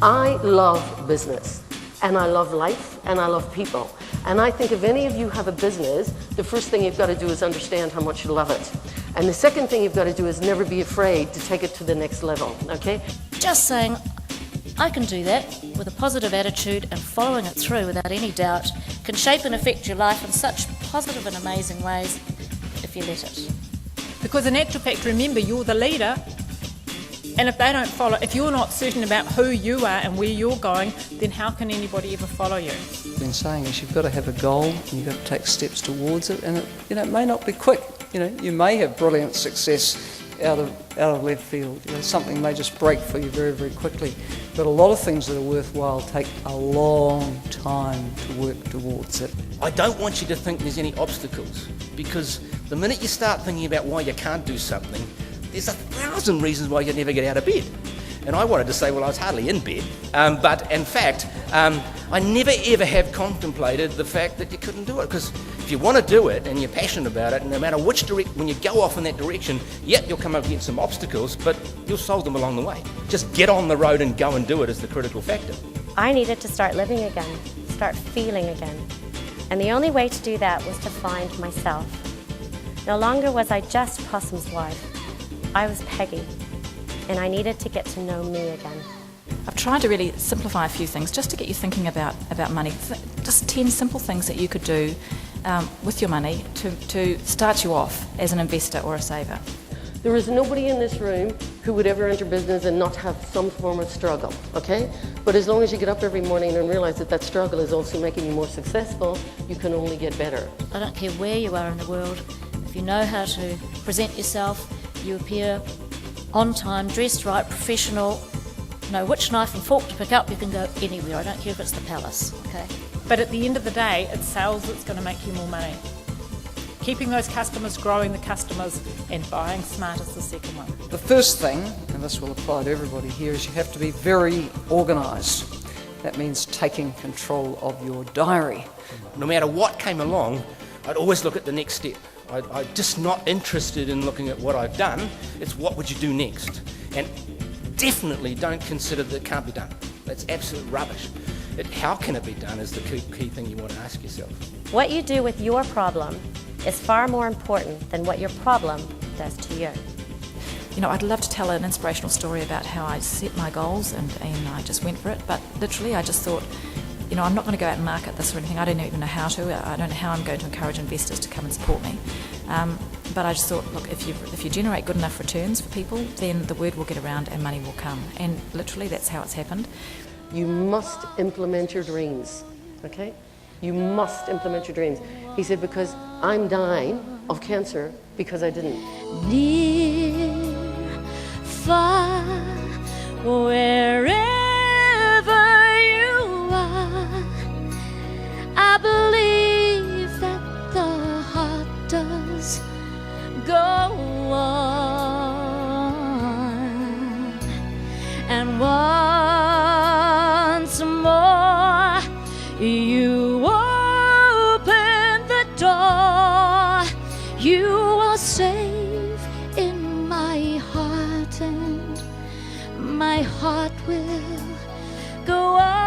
I love business, and I love life, and I love people. And I think if any of you have a business, the first thing you've got to do is understand how much you love it. And the second thing you've got to do is never be afraid to take it to the next level, okay? Just saying, I can do that with a positive attitude and following it through without any doubt can shape and affect your life in such positive and amazing ways if you let it. Because in actual fact, remember, you're the leader, and if they don't follow, if you're not certain about who you are and where you're going, then how can anybody ever follow you? What I've been saying is you've got to have a goal and you've got to take steps towards it, and it may not be quick. You may have brilliant success out of left field. Something may just break for you very, very quickly. But a lot of things that are worthwhile take a long time to work towards it. I don't want you to think there's any obstacles, because the minute you start thinking about why you can't do something, there's 1,000 reasons why you never get out of bed. And I wanted to say, well, I was hardly in bed. But in fact, I never ever have contemplated the fact that you couldn't do it. Because if you want to do it and you're passionate about it, no matter which direction, when you go off in that direction, yep, you'll come up against some obstacles, but you'll solve them along the way. Just get on the road and go and do it is the critical factor. I needed to start living again, start feeling again. And the only way to do that was to find myself. No longer was I just Possum's wife. I was Peggy, and I needed to get to know me again. I've tried to really simplify a few things just to get you thinking about money. Just 10 simple things that you could do with your money to start you off as an investor or a saver. There is nobody in this room who would ever enter business and not have some form of struggle, okay? But as long as you get up every morning and realize that that struggle is also making you more successful, you can only get better. I don't care where you are in the world, if you know how to present yourself, you appear on time, dressed right, professional, know which knife and fork to pick up, you can go anywhere. I don't care if it's the palace, okay? But at the end of the day, it's sales that's going to make you more money. Keeping those customers, growing the customers, and buying smart is the second one. The first thing, and this will apply to everybody here, is you have to be very organised. That means taking control of your diary. No matter what came along, I'd always look at the next step. I'm just not interested in looking at what I've done. It's what would you do next? And definitely don't consider that it can't be done. That's absolute rubbish. How can it be done is the key thing you want to ask yourself. What you do with your problem is far more important than what your problem does to you. I'd love to tell an inspirational story about how I set my goals and I just went for it, but literally I just thought, I'm not going to go out and market this or anything. I don't even know how to. I don't know how I'm going to encourage investors to come and support me. But I just thought, look, if you generate good enough returns for people, then the word will get around and money will come. And literally that's how it's happened. You must implement your dreams, okay? You must implement your dreams. He said, because I'm dying of cancer because I didn't. Near, far, wherever you are, I believe that the heart does go on. And once more, you open the door. You are safe in my heart, and my heart will go on.